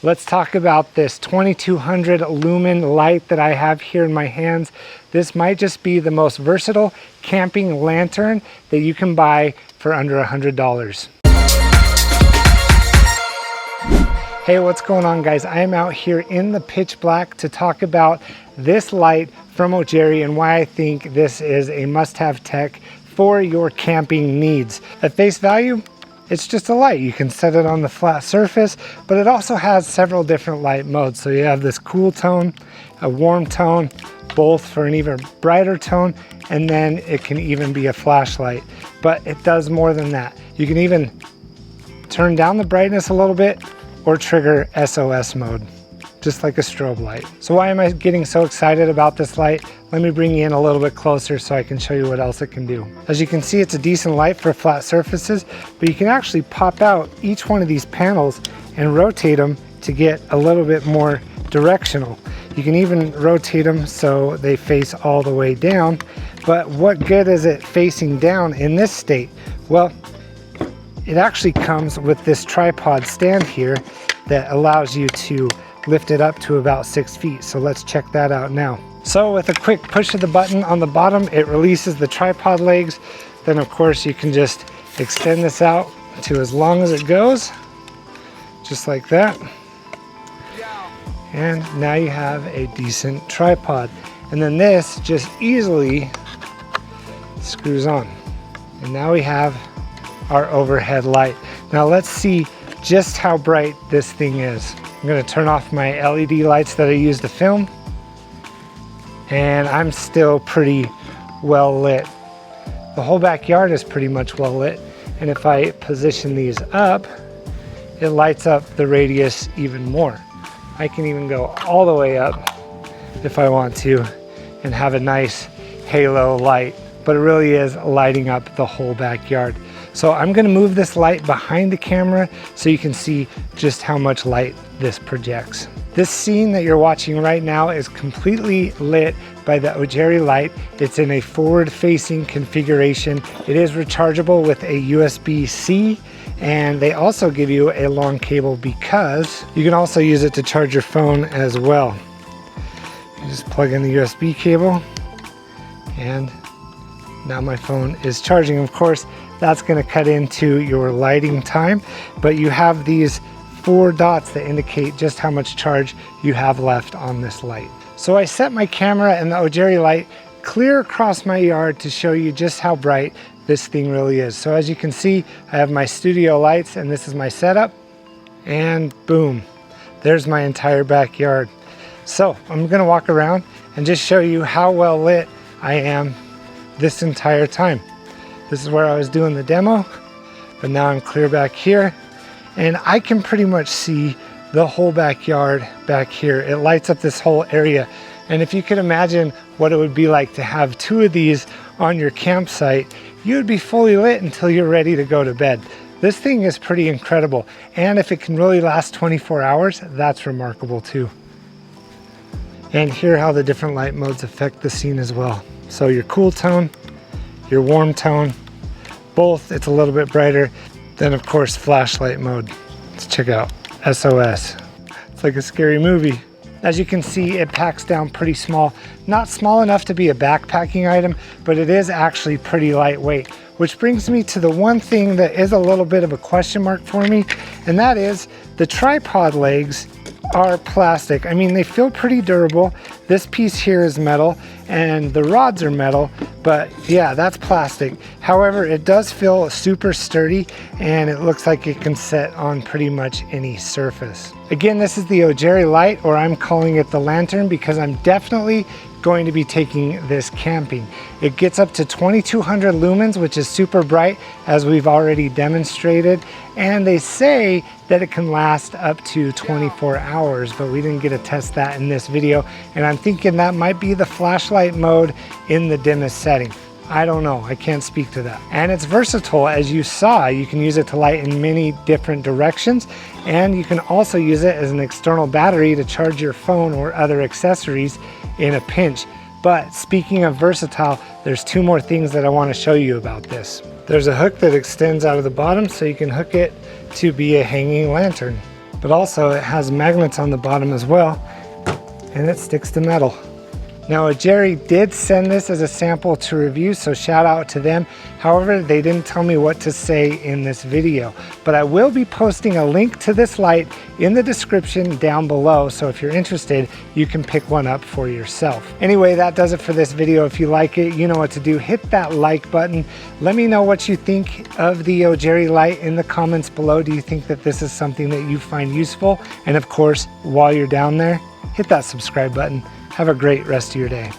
let's talk about this 2200 lumen light that I have here in my hands. This might just be the most versatile camping lantern that you can buy for under $100. Hey, what's going on, guys? I am out here in the pitch black to talk about this light from OGERY and why I think this is a must-have tech for your camping needs. At face value, it's just a light. You can set it on the flat surface, but it also has several different light modes. So you have this cool tone, a warm tone, both for an even brighter tone, and then it can even be a flashlight. But it does more than that. You can even turn down the brightness a little bit or trigger SOS mode, just like a strobe light. So why am I getting so excited about this light? Let me bring you in a little bit closer so I can show you what else it can do. As you can see, it's a decent light for flat surfaces, but you can actually pop out each one of these panels and rotate them to get a little bit more directional. You can even rotate them so they face all the way down, but what good is it facing down in this state? Well, it actually comes with this tripod stand here that allows you to lift it up to about 6 feet. So let's check that out now. So with a quick push of the button on the bottom, it releases the tripod legs. Then of course you can just extend this out to as long as it goes, just like that. And now you have a decent tripod. And then this just easily screws on. And now we have our overhead light. Now let's see just how bright this thing is. I'm gonna turn off my LED lights that I use to film, and I'm still pretty well lit. The whole backyard is pretty much well lit, and if I position these up, it lights up the radius even more. I can even go all the way up if I want to and have a nice halo light, but it really is lighting up the whole backyard. So I'm gonna move this light behind the camera so you can see just how much light this projects. This scene that you're watching right now is completely lit by the OGERY light. It's in a forward-facing configuration. It is rechargeable with a USB-C, and they also give you a long cable because you can also use it to charge your phone as well. You just plug in the USB cable, and now my phone is charging. Of course, that's going to cut into your lighting time, but you have these 4 dots that indicate just how much charge you have left on this light. So I set my camera and the OGERY light clear across my yard to show you just how bright this thing really is. So as you can see, I have my studio lights and this is my setup, and boom, there's my entire backyard. So I'm going to walk around and just show you how well lit I am this entire time. This is where I was doing the demo, but now I'm clear back here, and I can pretty much see the whole backyard back here. It lights up this whole area, and if you could imagine what it would be like to have 2 of these on your campsite, you would be fully lit until you're ready to go to bed. This thing is pretty incredible, and if it can really last 24 hours, that's remarkable too. And here how the different light modes affect the scene as well. So your cool tone, your warm tone, both, it's a little bit brighter. Then of course flashlight mode. Let's check out SOS. It's like a scary movie. As you can see, it packs down pretty small. Not small enough to be a backpacking item, but it is actually pretty lightweight. Which brings me to the one thing that is a little bit of a question mark for me, and that is the tripod legs are plastic. I mean, they feel pretty durable. This piece here is metal and the rods are metal, but yeah, that's plastic. However, it does feel super sturdy and it looks like it can set on pretty much any surface. Again, this is the OGERY light, or I'm calling it the lantern because I'm definitely going to be taking this camping. It gets up to 2200 lumens, which is super bright, as we've already demonstrated, and they say that it can last up to 24 hours, but we didn't get to test that in this video, and I'm thinking that might be the flashlight mode in the dimmest setting. I don't know, I can't speak to that. And it's versatile, as you saw. You can use it to light in many different directions, and you can also use it as an external battery to charge your phone or other accessories in a pinch. But speaking of versatile, there's 2 more things that I want to show you about this. There's a hook that extends out of the bottom so you can hook it to be a hanging lantern. but also it has magnets on the bottom as well, and it sticks to metal. Now, OGERY did send this as a sample to review, so shout out to them. However, they didn't tell me what to say in this video, but I will be posting a link to this light in the description down below, so if you're interested, you can pick one up for yourself. Anyway, that does it for this video. If you like it, you know what to do. Hit that like button. Let me know what you think of the OGERY light in the comments below. Do you think that this is something that you find useful? And of course, while you're down there, hit that subscribe button. Have a great rest of your day.